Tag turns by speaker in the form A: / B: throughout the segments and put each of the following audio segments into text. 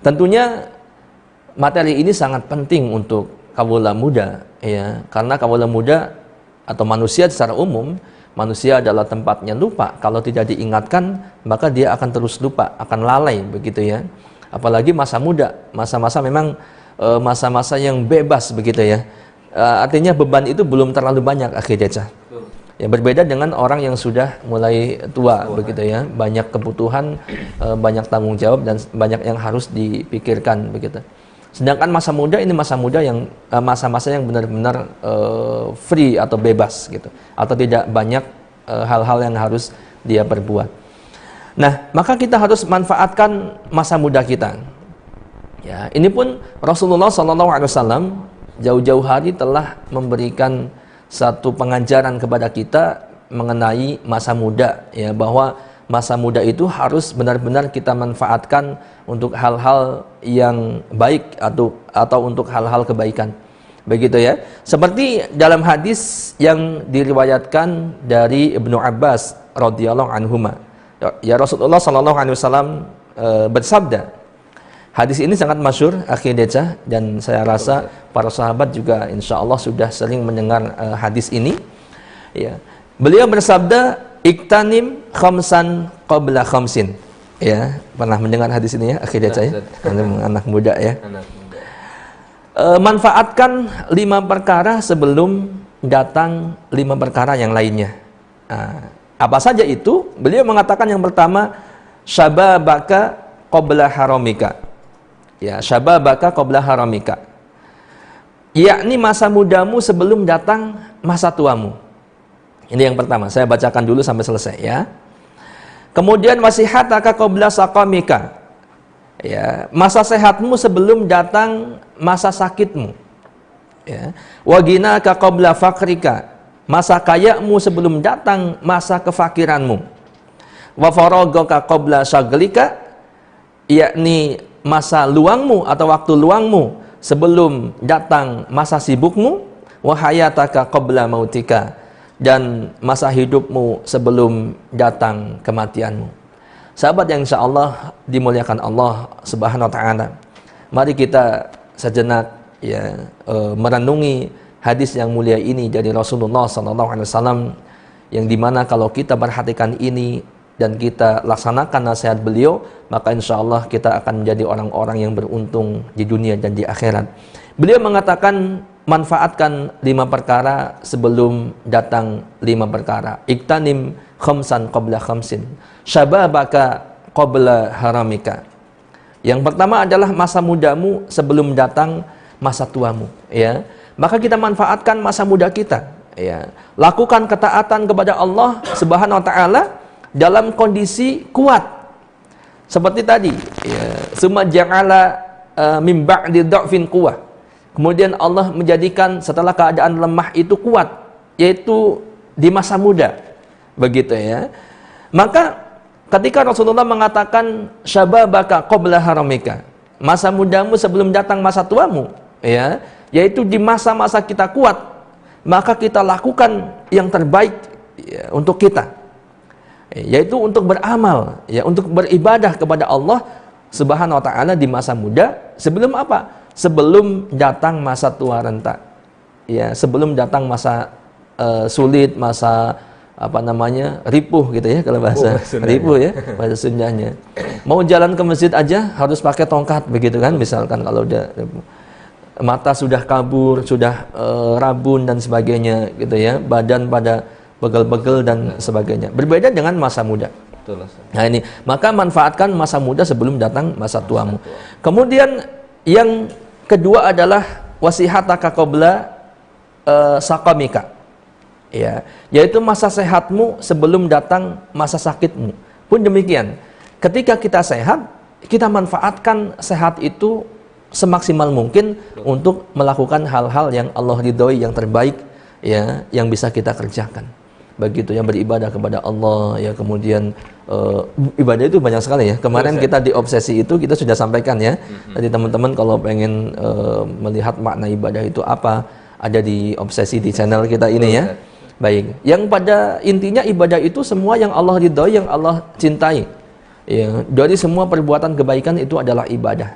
A: tentunya materi ini sangat penting untuk kawula muda, ya, karena kawula muda atau manusia secara umum, manusia adalah tempatnya lupa. Kalau tidak diingatkan, maka dia akan terus lupa, akan lalai, begitu ya. Apalagi masa muda, masa-masa memang masa-masa yang bebas, begitu ya. Artinya beban itu belum terlalu banyak, akhi Deca. Ya, berbeda dengan orang yang sudah mulai tua, begitu ya. Banyak kebutuhan, banyak tanggung jawab, dan banyak yang harus dipikirkan, begitu. Sedangkan masa muda ini masa muda yang masa-masa yang benar-benar free atau bebas gitu, atau tidak banyak hal-hal yang harus dia perbuat. Nah, maka kita harus manfaatkan masa muda kita. Ya, ini pun Rasulullah SAW jauh-jauh hari telah memberikan satu pengajaran kepada kita mengenai masa muda, ya, bahwa masa muda itu harus benar-benar kita manfaatkan untuk hal-hal yang baik atau untuk hal-hal kebaikan. Begitu ya. Seperti dalam hadis yang diriwayatkan dari Ibnu Abbas radhiyallahu anhuma. Ya, Rasulullah sallallahu alaihi wasallam bersabda. Hadis ini sangat masyhur, akhi Deca, dan saya rasa para sahabat juga insyaallah sudah sering mendengar hadis ini. Ya. Beliau bersabda, "Iktanim khamsan qabla khamsin." Ya, pernah mendengar hadis ini ya, akhi Deca ya? Anak muda ya. Manfaatkan 5 perkara sebelum datang 5 perkara yang lainnya. Apa saja itu? Beliau mengatakan yang pertama, syababaka qabla haramika. Ya, syababaka qabla haramika. Yakni masa mudamu sebelum datang masa tuamu. Ini yang pertama, saya bacakan dulu sampai selesai ya. Kemudian wasihataka qabla saqamika. Ya, masa sehatmu sebelum datang masa sakitmu. Ya. Wa ghinaka qabla faqrika. Masa kayamu sebelum datang masa kefakiranmu. Wa faragaka qabla syaglika, yakni masa luangmu atau waktu luangmu sebelum datang masa sibukmu. Wa hayataka qabla mautika, dan masa hidupmu sebelum datang kematianmu. Sahabat yang insyaallah dimuliakan Allah Subhanahu wa taala, mari kita sejenak ya merenungi hadis yang mulia ini dari Rasulullah sallallahu alaihi wasallam, yang dimana kalau kita perhatikan ini dan kita laksanakan nasihat beliau, maka insyaallah kita akan menjadi orang-orang yang beruntung di dunia dan di akhirat. Beliau mengatakan, manfaatkan 5 perkara sebelum datang 5 perkara. Iktanim khamsan qabla khamsin, syababaka qabla haramika. Yang pertama adalah masa mudamu sebelum datang masa tuamu, ya. Maka kita manfaatkan masa muda kita, ya. Lakukan ketaatan kepada Allah Subhanahu wa taala dalam kondisi kuat. Seperti tadi, ya, summa ja'ala min ba'di dha'fin quwwah. Kemudian Allah menjadikan setelah keadaan lemah itu kuat, yaitu di masa muda. Begitu ya. Maka ketika Rasulullah mengatakan syababaka qabla haramika, masa mudamu sebelum datang masa tuamu, ya, yaitu di masa-masa kita kuat, maka kita lakukan yang terbaik ya, untuk kita. Yaitu untuk beramal, ya, untuk beribadah kepada Allah Subhanahu wa taala di masa muda sebelum apa? Sebelum datang masa tua renta, ya, sebelum datang masa sulit, masa apa namanya ripuh gitu ya, kalau bahasa ripuh ya, bahasa Sundanya. Mau jalan ke masjid aja harus pakai tongkat begitu kan, misalkan kalau udah mata sudah kabur, sudah rabun dan sebagainya gitu ya, badan pada begel-begel dan sebagainya. Berbeda dengan masa muda. Nah ini, maka manfaatkan masa muda sebelum datang masa tuamu. Kemudian yang kedua adalah wasihataka qabla saqamika. Ya, yaitu masa sehatmu sebelum datang masa sakitmu. Pun demikian, ketika kita sehat, kita manfaatkan sehat itu semaksimal mungkin untuk melakukan hal-hal yang Allah ridhoi, yang terbaik ya, yang bisa kita kerjakan. Begitu, yang beribadah kepada Allah ya. Kemudian ibadah itu banyak sekali ya. Kemarin kita di obsesi itu kita sudah sampaikan ya. Jadi teman-teman kalau pengen melihat makna ibadah itu apa, ada di obsesi di channel kita ini ya. Baik, yang pada intinya ibadah itu semua yang Allah ridhoi, yang Allah cintai ya. Dari semua perbuatan kebaikan itu adalah ibadah.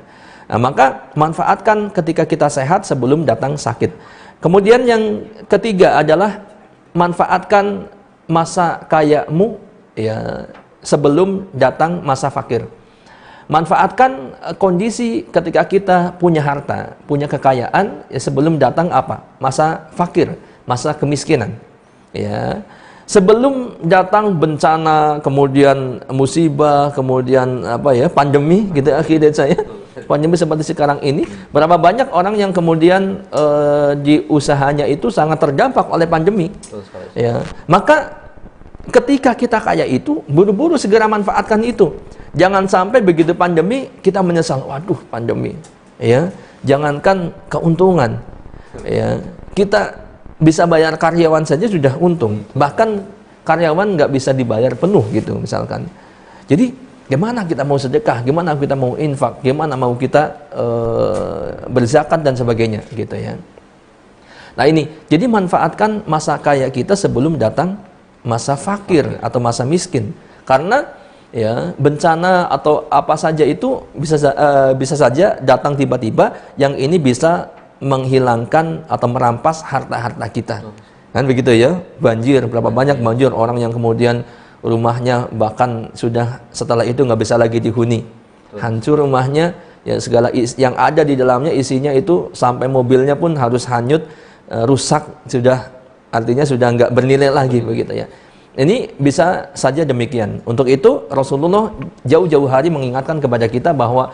A: Nah, maka manfaatkan ketika kita sehat sebelum datang sakit. Kemudian yang ketiga adalah manfaatkan masa kayamu ya sebelum datang masa fakir. Manfaatkan kondisi ketika kita punya harta, punya kekayaan ya sebelum datang apa? Masa fakir, masa kemiskinan. Ya. Sebelum datang bencana, kemudian musibah, kemudian apa ya, pandemi gitu akhirnya saya. Pandemi seperti sekarang ini, berapa banyak orang yang kemudian di usahanya itu sangat terdampak oleh pandemi. Ya. Maka ketika kita kaya itu, buru-buru segera manfaatkan itu. Jangan sampai begitu pandemi kita menyesal, waduh pandemi. Ya. Jangankan keuntungan. Ya. Kita bisa bayar karyawan saja sudah untung, bahkan karyawan nggak bisa dibayar penuh gitu misalkan. Jadi gimana kita mau sedekah, gimana kita mau infak, gimana mau kita berzakat dan sebagainya gitu ya. Nah ini, jadi manfaatkan masa kaya kita sebelum datang masa fakir atau masa miskin, karena ya bencana atau apa saja itu bisa saja datang tiba-tiba, yang ini bisa menghilangkan atau merampas harta-harta kita. Kan begitu ya, banjir, berapa banyak banjir, orang yang kemudian rumahnya bahkan sudah setelah itu nggak bisa lagi dihuni. Hancur rumahnya, ya segala yang ada di dalamnya isinya itu sampai mobilnya pun harus hanyut, rusak, sudah artinya sudah nggak bernilai lagi begitu ya. Ini bisa saja demikian. Untuk itu Rasulullah jauh-jauh hari mengingatkan kepada kita bahwa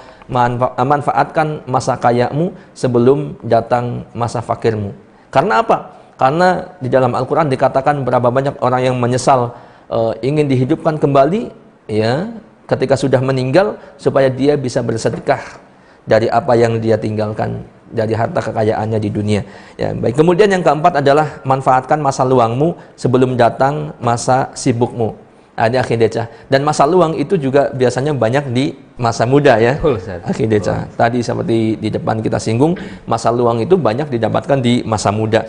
A: manfaatkan masa kayamu sebelum datang masa fakirmu. Karena apa? Karena di dalam Al-Quran dikatakan berapa banyak orang yang menyesal ingin dihidupkan kembali ya ketika sudah meninggal supaya dia bisa bersedekah dari apa yang dia tinggalkan, dari harta kekayaannya di dunia. Ya, baik. Kemudian yang keempat adalah manfaatkan masa luangmu sebelum datang masa sibukmu. Ada akhir deca. Dan masa luang itu juga biasanya banyak di masa muda ya. Akhir deca. Tadi seperti di depan kita singgung, masa luang itu banyak didapatkan di masa muda.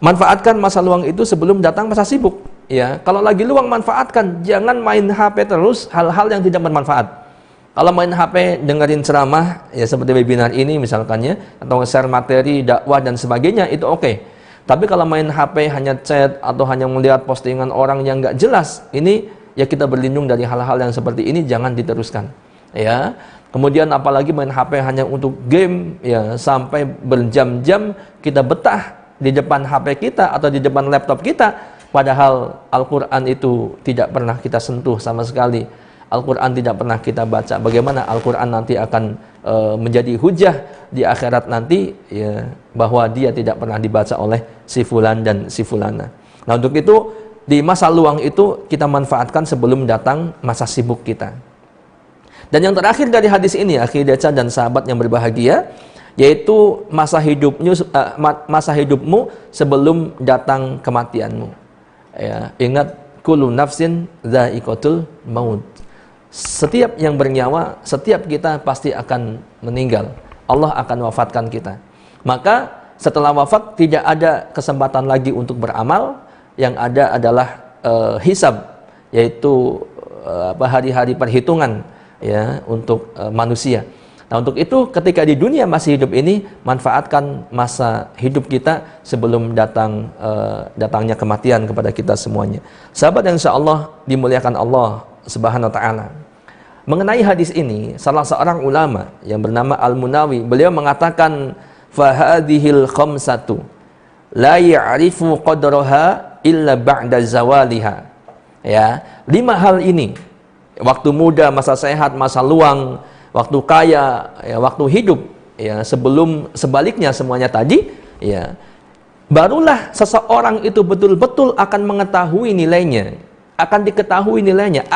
A: Manfaatkan masa luang itu sebelum datang masa sibuk. Ya, kalau lagi luang manfaatkan, jangan main HP terus hal-hal yang tidak bermanfaat. Kalau main HP dengerin ceramah ya seperti webinar ini misalkannya, atau share materi dakwah dan sebagainya, itu oke. Tapi kalau main HP hanya chat atau hanya melihat postingan orang yang nggak jelas, ini ya kita berlindung dari hal-hal yang seperti ini, jangan diteruskan. Ya. Kemudian apalagi main HP hanya untuk game ya sampai berjam-jam kita betah di depan HP kita atau di depan laptop kita, padahal Al-Qur'an itu tidak pernah kita sentuh sama sekali. Al-Quran tidak pernah kita baca. Bagaimana Al-Quran nanti akan menjadi hujah di akhirat nanti ya, bahwa dia tidak pernah dibaca oleh si fulan dan si fulana. Nah untuk itu di masa luang itu kita manfaatkan sebelum datang masa sibuk kita. Dan yang terakhir dari hadis ini, akhi Deca dan sahabat yang berbahagia, yaitu masa hidupmu sebelum datang kematianmu. Ya, ingat kullu nafsin dha'iqatul maut. Setiap yang bernyawa, setiap kita pasti akan meninggal. Allah akan wafatkan kita. Maka setelah wafat tidak ada kesempatan lagi untuk beramal. Yang ada adalah hisab, yaitu hari-hari perhitungan ya untuk manusia. Nah untuk itu ketika di dunia masih hidup ini, manfaatkan masa hidup kita sebelum datangnya kematian kepada kita semuanya. Sahabat yang insyaallah dimuliakan Allah Subhanahu wa ta'ala. Mengenai hadis ini, salah seorang ulama yang bernama Al-Munawi, beliau mengatakan fahadhil khamsatu la ya'rifu qadraha illa ba'da zawaliha. Ya, 5 hal ini, waktu muda, masa sehat, masa luang, waktu kaya, ya, waktu hidup, ya, sebaliknya semuanya tadi, ya, barulah seseorang itu betul-betul akan mengetahui nilainya. Akan diketahui nilainya,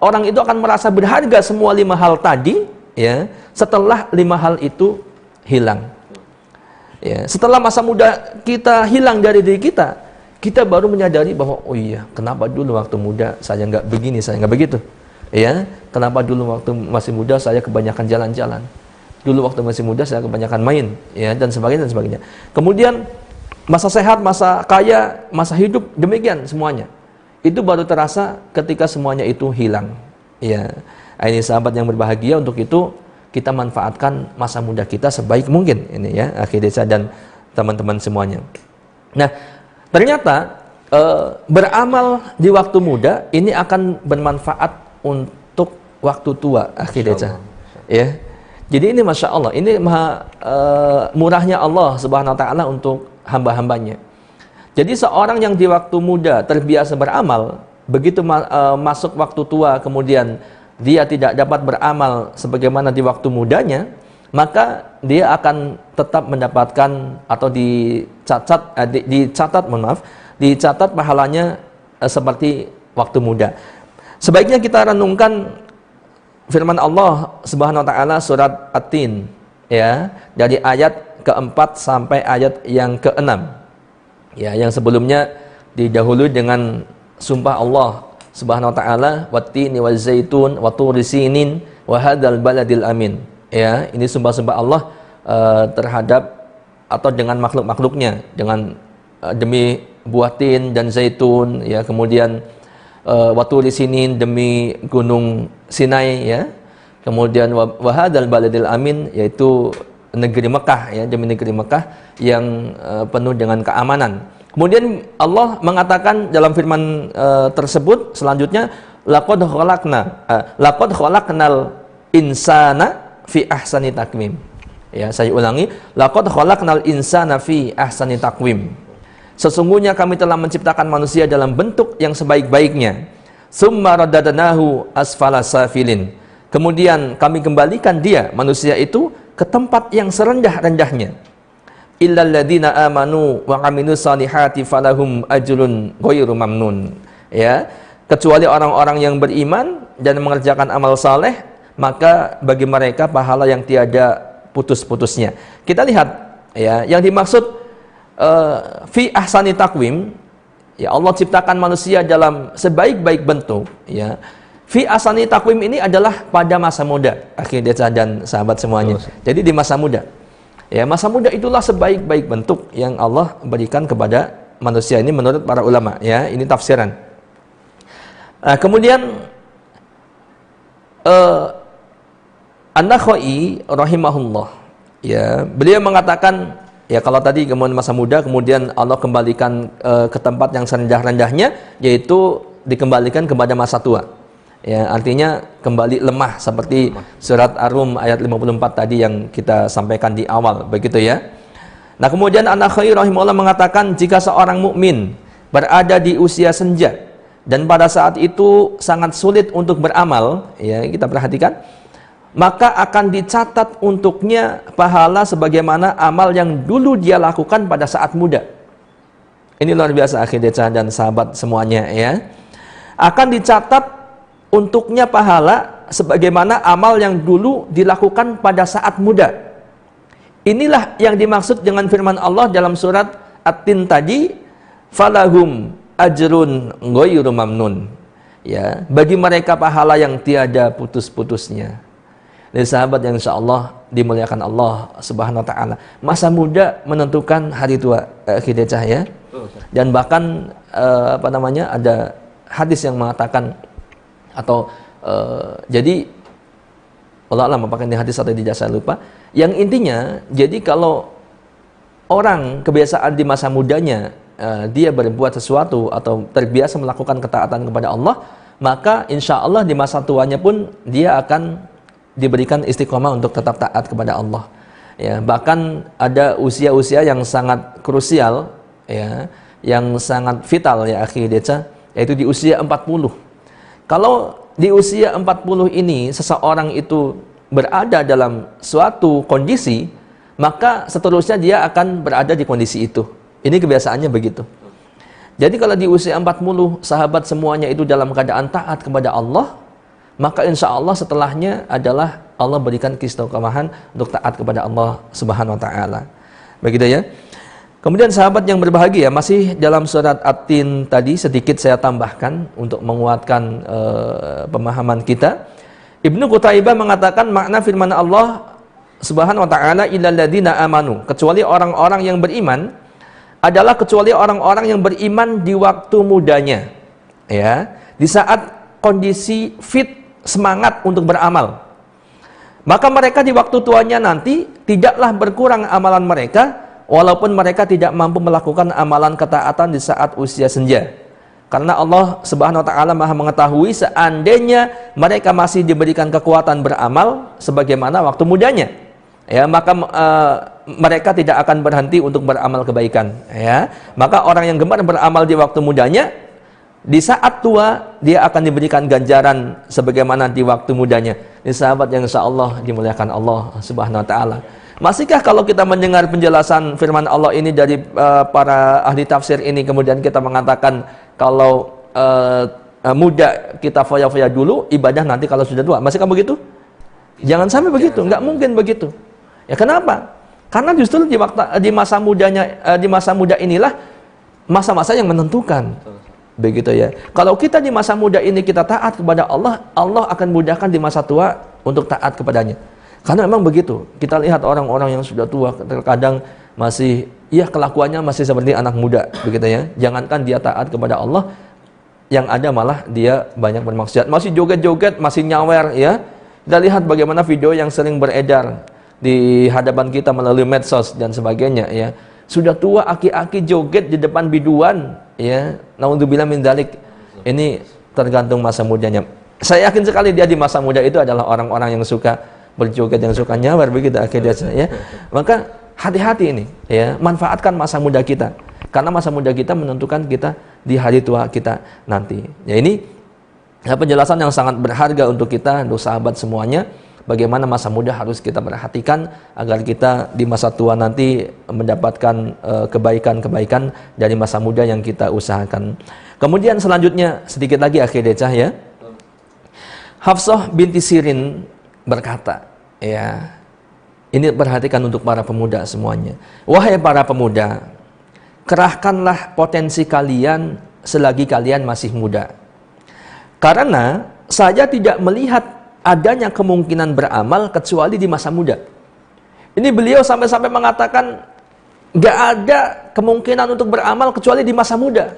A: orang itu akan merasa berharga semua 5 hal tadi ya, setelah 5 hal itu hilang. Ya, setelah masa muda kita hilang dari diri kita, kita baru menyadari bahwa oh iya, kenapa dulu waktu muda saya nggak begini, saya nggak begitu. Ya, kenapa dulu waktu masih muda saya kebanyakan jalan-jalan. Dulu waktu masih muda saya kebanyakan main, ya, dan sebagainya dan sebagainya. Kemudian masa sehat, masa kaya, masa hidup, demikian semuanya. Itu baru terasa ketika semuanya itu hilang. Ya, ini sahabat yang berbahagia. Untuk itu kita manfaatkan masa muda kita sebaik mungkin ini ya, akhi desa dan teman-teman semuanya. Nah, ternyata beramal di waktu muda ini akan bermanfaat untuk waktu tua, akhi desa. Ya. Jadi ini Masya Allah, ini murahnya Allah Subhanahu wa Ta'ala untuk hamba-hambanya. Jadi seorang yang di waktu muda terbiasa beramal, begitu masuk waktu tua kemudian dia tidak dapat beramal sebagaimana di waktu mudanya, maka dia akan tetap mendapatkan atau dicatat pahalanya seperti waktu muda. Sebaiknya kita renungkan firman Allah Subhanahu wa Ta'ala surat At-Tin ya, dari ayat keempat sampai ayat yang keenam. Ya, yang sebelumnya didahului dengan sumpah Allah Subhanahu wa Ta'ala, wat-tini waz-zaitun wa turi sinin wa hadzal baladil amin. Ya, ini sumpah-sumpah Allah terhadap atau dengan makhluk-makhluknya, dengan demi buah tin dan zaitun ya, kemudian wa turi sinin demi gunung Sinai ya. Kemudian wa hadzal baladil amin, yaitu negeri Mekah ya, demi negeri Mekah yang penuh dengan keamanan. Kemudian Allah mengatakan dalam firman tersebut selanjutnya, laqad khalaqnal insana fi ahsani taqwim. Ya, saya ulangi, laqad khalaqnal insana fi ahsani taqwim. Sesungguhnya kami telah menciptakan manusia dalam bentuk yang sebaik-baiknya. Tsumma radadnahu asfala safilin. Kemudian kami kembalikan dia, manusia itu, ke tempat yang serendah-rendahnya. Illal ladzina amanu wa 'amilus solihati falahum ajrun ghairu mamnun. Ya, kecuali orang-orang yang beriman dan mengerjakan amal saleh, maka bagi mereka pahala yang tiada putus-putusnya. Kita lihat ya, yang dimaksud fi ahsani taqwim, ya Allah ciptakan manusia dalam sebaik-baik bentuk ya. Fi ahsani taqwim ini adalah pada masa muda, akhi desa dan sahabat semuanya. Jadi di masa muda. Ya, masa muda itulah sebaik-baik bentuk yang Allah berikan kepada manusia ini menurut para ulama ya, ini tafsiran. Nah, kemudian An-Nakhai rahimahullah ya, beliau mengatakan ya, kalau tadi kemudian masa muda kemudian Allah kembalikan ke tempat yang serendah-rendahnya, yaitu dikembalikan kepada masa tua. Ya, artinya kembali lemah seperti surat Ar-Rum ayat 54 tadi yang kita sampaikan di awal, begitu ya. Nah, kemudian An-Nakhai rahimahullah mengatakan, jika seorang mukmin berada di usia senja dan pada saat itu sangat sulit untuk beramal, ya kita perhatikan, maka akan dicatat untuknya pahala sebagaimana amal yang dulu dia lakukan pada saat muda. Ini luar biasa, akhi desa dan sahabat semuanya ya. Akan dicatat untuknya pahala sebagaimana amal yang dulu dilakukan pada saat muda. Inilah yang dimaksud dengan firman Allah dalam surat At-Tin tadi, falahum ajrun ghairu mamnun. Ya, bagi mereka pahala yang tiada putus-putusnya. Dan sahabat yang insyaallah dimuliakan Allah Subhanahu wa Ta'ala, masa muda menentukan hari tua, Khidijah ya. Dan bahkan ada hadis yang mengatakan atau jadi Allah alam apakah ini hadis atau tidak, saya lupa, yang intinya jadi kalau orang kebiasaan di masa mudanya dia berbuat sesuatu atau terbiasa melakukan ketaatan kepada Allah, maka insya Allah di masa tuanya pun dia akan diberikan istiqomah untuk tetap taat kepada Allah ya. Bahkan ada usia-usia yang sangat krusial ya, yang sangat vital ya akhi deca, yaitu di usia 40. Kalau di usia 40 ini seseorang itu berada dalam suatu kondisi, maka seterusnya dia akan berada di kondisi itu. Ini kebiasaannya begitu. Jadi kalau di usia 40 sahabat semuanya itu dalam keadaan taat kepada Allah, maka insya Allah setelahnya adalah Allah berikan keistiqomahan untuk taat kepada Allah Subhanahu wa Ta'ala. Begitu ya. Kemudian sahabat yang berbahagia, masih dalam surat At-Tin tadi sedikit saya tambahkan untuk menguatkan pemahaman kita. Ibnu Qutaibah mengatakan makna firman Allah Subhanahu wa Ta'ala, illal ladzina amanu, kecuali orang-orang yang beriman, adalah kecuali orang-orang yang beriman di waktu mudanya ya, di saat kondisi fit, semangat untuk beramal. Maka mereka di waktu tuanya nanti tidaklah berkurang amalan mereka, walaupun mereka tidak mampu melakukan amalan ketaatan di saat usia senja. Karena Allah Subhanahu wa taala Maha mengetahui seandainya mereka masih diberikan kekuatan beramal sebagaimana waktu mudanya, ya, maka mereka tidak akan berhenti untuk beramal kebaikan, ya. Maka orang yang gemar beramal di waktu mudanya, di saat tua dia akan diberikan ganjaran sebagaimana di waktu mudanya. Ini sahabat yang insyaallah dimuliakan Allah Subhanahu wa taala. Masihkah kalau kita mendengar penjelasan firman Allah ini dari para ahli tafsir ini, kemudian kita mengatakan kalau muda kita foya-foya dulu, ibadah nanti kalau sudah tua. Masihkah begitu? Jangan sampai begitu, nggak mungkin begitu. Ya kenapa? Karena justru di masa muda inilah masa-masa yang menentukan. Begitu ya. Kalau kita di masa muda ini kita taat kepada Allah, Allah akan mudahkan di masa tua untuk taat kepadanya. Karena memang begitu. Kita lihat orang-orang yang sudah tua terkadang masih, ya kelakuannya masih seperti anak muda, begitu ya. Jangankan dia taat kepada Allah, yang ada malah dia banyak bermaksiat. Masih joget-joget, masih nyawer, ya. Kita lihat bagaimana video yang sering beredar di hadapan kita melalui medsos dan sebagainya, ya. Sudah tua aki-aki joget di depan biduan, ya. Naudzubillah min dzalik. Ini tergantung masa mudanya. Saya yakin sekali dia di masa muda itu adalah orang-orang yang suka berjoget, yang suka nyawer, begitu akhirnya, ya. Maka hati-hati ini, ya. Manfaatkan masa muda kita. Karena masa muda kita menentukan kita di hari tua kita nanti. Ya, ini penjelasan yang sangat berharga untuk kita, untuk sahabat semuanya. Bagaimana masa muda harus kita perhatikan agar kita di masa tua nanti mendapatkan kebaikan-kebaikan dari masa muda yang kita usahakan. Kemudian selanjutnya sedikit lagi akhir decah, ya. Hafsah binti Sirin berkata, ya, ini perhatikan untuk para pemuda semuanya. Wahai para pemuda, kerahkanlah potensi kalian selagi kalian masih muda. Karena saya tidak melihat adanya kemungkinan beramal kecuali di masa muda. Ini beliau sampai-sampai mengatakan nggak ada kemungkinan untuk beramal kecuali di masa muda.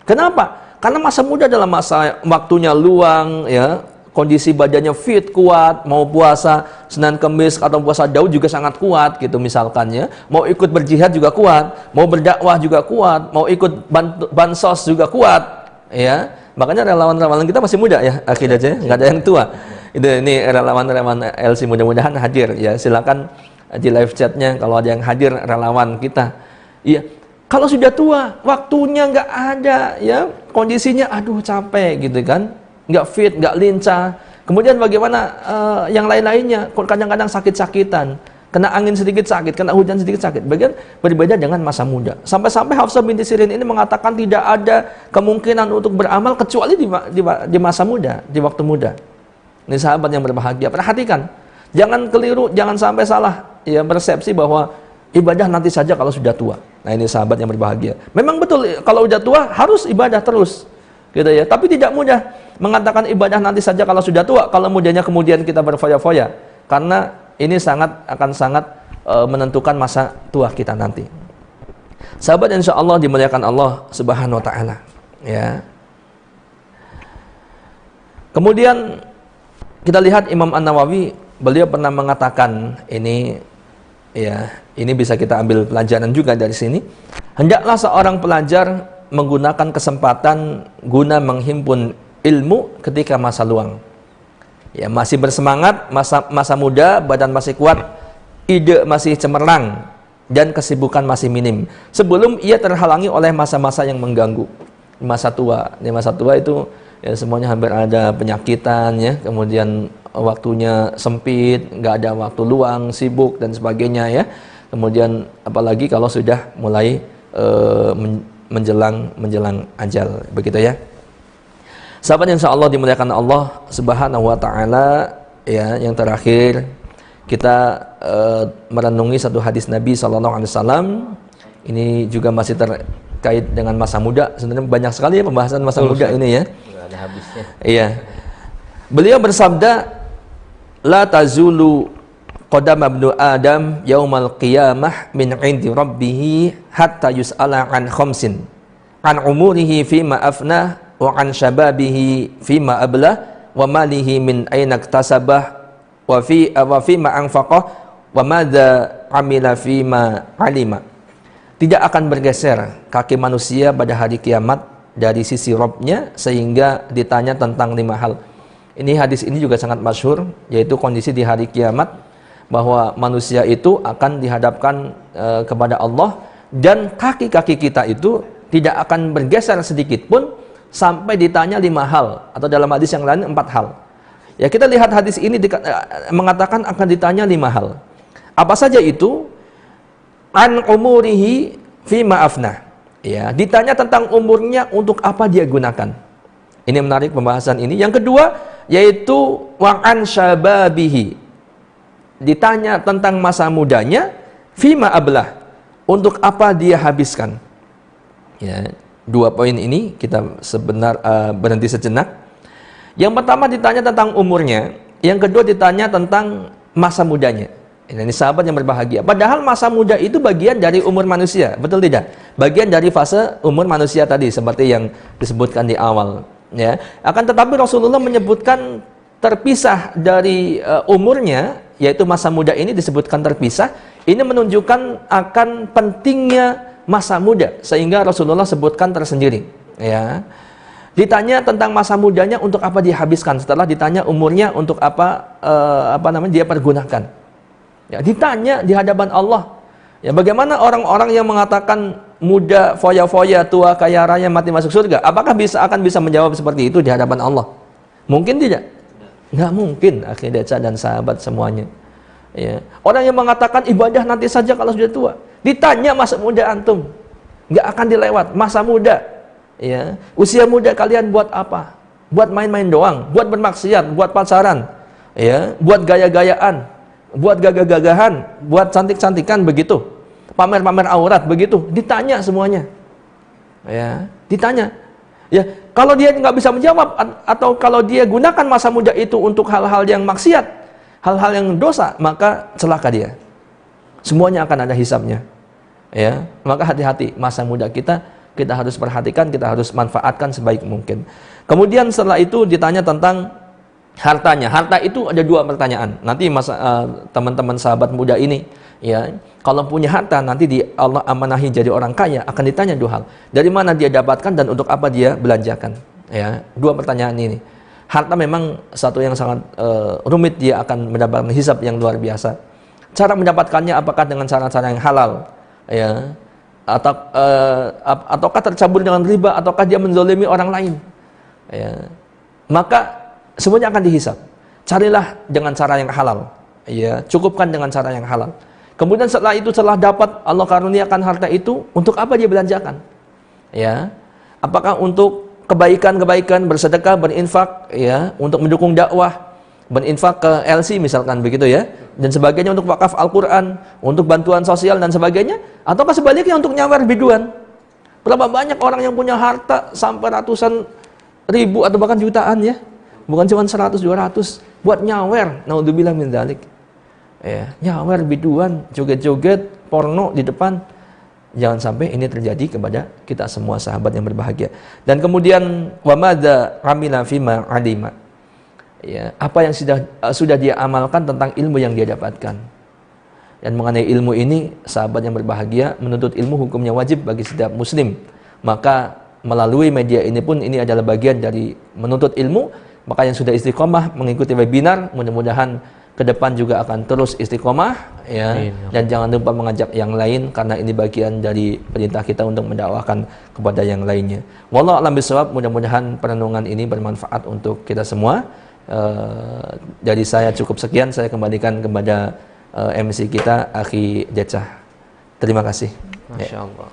A: Kenapa? Karena masa muda adalah masa waktunya luang, ya, kondisi badannya fit, kuat, mau puasa Senin Kemis atau puasa Daud juga sangat kuat, gitu misalkan, ya. Mau ikut berjihad juga kuat, mau berdakwah juga kuat, mau ikut bansos juga kuat, ya. Makanya relawan-relawan kita masih muda, ya, akhirnya nggak ada yang tua. Ini relawan-relawan LC mudah-mudahan hadir, ya. Silakan di live chatnya kalau ada yang hadir relawan kita. Iya, kalau sudah tua, waktunya nggak ada, ya, kondisinya aduh capek, gitu kan, nggak fit, nggak lincah. Kemudian bagaimana yang lain-lainnya? Kadang-kadang sakit-sakitan, kena angin sedikit sakit, kena hujan sedikit sakit. Bagian berbeda dengan masa muda. Sampai-sampai Hafsah binti Sirin ini mengatakan tidak ada kemungkinan untuk beramal kecuali di masa muda, di waktu muda. Ini sahabat yang berbahagia. Perhatikan, jangan keliru, jangan sampai salah, ya, persepsi bahwa ibadah nanti saja kalau sudah tua. Nah, ini sahabat yang berbahagia. Memang betul, kalau sudah tua harus ibadah terus, gitu ya. Tapi tidak mudah mengatakan ibadah nanti saja kalau sudah tua, kalau mudanya kemudian kita berfoya-foya. Karena ini akan sangat menentukan masa tua kita nanti. Sahabat insya Allah dimuliakan Allah Subhanahu wa taala, ya. Kemudian kita lihat Imam An-Nawawi, beliau pernah mengatakan ini, ya, ini bisa kita ambil pelajaran juga dari sini. Hendaklah seorang pelajar menggunakan kesempatan guna menghimpun ilmu ketika masa luang. Ya, masih bersemangat, masa muda, badan masih kuat, ide masih cemerlang, dan kesibukan masih minim. Sebelum ia terhalangi oleh masa-masa yang mengganggu. Masa tua, di masa tua itu, ya, semuanya hampir ada penyakitan, ya, kemudian waktunya sempit, nggak ada waktu luang, sibuk dan sebagainya, ya. Kemudian apalagi kalau sudah mulai menjelang ajal, begitu, ya. Sahabat yang insyaallah dimuliakan Allah Subhanahu wa taala, ya, yang terakhir kita merenungi satu hadis Nabi sallallahu alaihi wasallam. Ini juga masih terkait dengan masa muda. Sebenarnya banyak sekali ya pembahasan masa muda ini, ya.
B: Enggak ada habisnya.
A: Iya. Beliau bersabda, "La tazulu qadama ibnu Adam yaumal qiyamah min 'indi rabbih hatta yus'ala an khamsin. An umurihi fima afnah wa an syababihi fima ablah wa malihi min aina iktasabah wa fi ma anfaqah wa madza amila fi ma alima. Tidak akan bergeser kaki manusia pada hari kiamat dari sisi Rabb-nya sehingga ditanya tentang 5 hal. Ini hadis ini juga sangat masyhur, yaitu kondisi di hari kiamat bahwa manusia itu akan dihadapkan kepada Allah dan kaki-kaki kita itu tidak akan bergeser sedikit pun sampai ditanya 5 hal, atau dalam hadis yang lain 4 hal. Ya, kita lihat hadis ini mengatakan akan ditanya 5 hal. Apa saja itu? An umurihi fi ma'afna. Ya, ditanya tentang umurnya untuk apa dia gunakan. Ini menarik pembahasan ini. Yang kedua yaitu wa an syababihi. Ditanya tentang masa mudanya fi ma'ablah. Untuk apa dia habiskan. Ya, 2 poin ini kita berhenti sejenak. Yang pertama ditanya tentang umurnya, yang kedua ditanya tentang masa mudanya. Ini sahabat yang berbahagia. Padahal masa muda itu bagian dari umur manusia, betul tidak? Bagian dari fase umur manusia tadi, seperti yang disebutkan di awal. Ya, akan tetapi Rasulullah menyebutkan terpisah dari umurnya, yaitu masa muda ini disebutkan terpisah. Ini menunjukkan akan pentingnya masa muda, sehingga Rasulullah sebutkan tersendiri. Ya, ditanya tentang masa mudanya untuk apa dia habiskan. Setelah ditanya umurnya untuk apa dia pergunakan. Ya, ditanya di hadapan Allah. Ya, bagaimana orang-orang yang mengatakan muda, foya-foya, tua, kaya raya, mati masuk surga? Apakah akan bisa menjawab seperti itu di hadapan Allah? Mungkin tidak? Nggak mungkin, akhirnya dan sahabat semuanya. Ya. Orang yang mengatakan ibadah nanti saja kalau sudah tua. Ditanya masa muda antum, nggak akan dilewat. Masa muda, ya, usia muda kalian buat apa? Buat main-main doang, buat bermaksiat, buat pacaran, ya, buat gaya-gayaan, buat gagah-gagahan, buat cantik-cantikan begitu, pamer-pamer aurat begitu, ditanya semuanya. Ya, ditanya. Ya, kalau dia nggak bisa menjawab atau kalau dia gunakan masa muda itu untuk hal-hal yang maksiat, hal-hal yang dosa, maka celaka dia. Semuanya akan ada hisabnya. Ya, maka hati-hati masa muda kita harus perhatikan, kita harus manfaatkan sebaik mungkin. Kemudian setelah itu ditanya tentang hartanya. Harta itu ada 2 pertanyaan. Nanti teman-teman sahabat muda ini, ya, kalau punya harta nanti Allah amanahi jadi orang kaya, akan ditanya 2 hal. Dari mana dia dapatkan dan untuk apa dia belanjakan. Ya, 2 pertanyaan ini. Harta memang satu yang sangat rumit, dia akan mendapatkan hisab yang luar biasa. Cara mendapatkannya apakah dengan cara-cara yang halal, ya, ataukah tercampur dengan riba, ataukah dia menzalimi orang lain. Ya. Maka semuanya akan dihisab. Carilah dengan cara yang halal. Ya, cukupkan dengan cara yang halal. Kemudian setelah itu, setelah dapat Allah karuniakan harta itu, untuk apa dia belanjakan? Ya. Apakah untuk kebaikan-kebaikan, bersedekah, berinfak, ya, untuk mendukung dakwah, berinfak ke LC misalkan begitu ya, dan sebagainya, untuk wakaf Al-Qur'an, untuk bantuan sosial dan sebagainya, ataukah sebaliknya untuk nyawer biduan? Berapa banyak orang yang punya harta sampai ratusan ribu atau bahkan jutaan ya? Bukan cuma 100, 200 buat nyawer, naudzubillah min dzalik. Ya, nyawer biduan, joget-joget, porno di depan. Jangan sampai ini terjadi kepada kita semua sahabat yang berbahagia. Dan kemudian wa madza amila fima alima. Ya, apa yang sudah dia amalkan tentang ilmu yang dia dapatkan. Dan mengenai ilmu ini, sahabat yang berbahagia, menuntut ilmu hukumnya wajib bagi setiap muslim. Maka melalui media ini pun ini adalah bagian dari menuntut ilmu. Maka yang sudah istiqomah mengikuti webinar, mudah-mudahan ke depan juga akan terus istiqomah, ya. Dan jangan lupa mengajak yang lain, karena ini bagian dari perintah kita untuk mendakwahkan kepada yang lainnya. Wallahu a'lam bishawab. Mudah-mudahan perenungan ini bermanfaat untuk kita semua. Dari saya cukup sekian, saya kembalikan kepada MC kita, Akhi Decah. Terima kasih.
B: Masya Allah.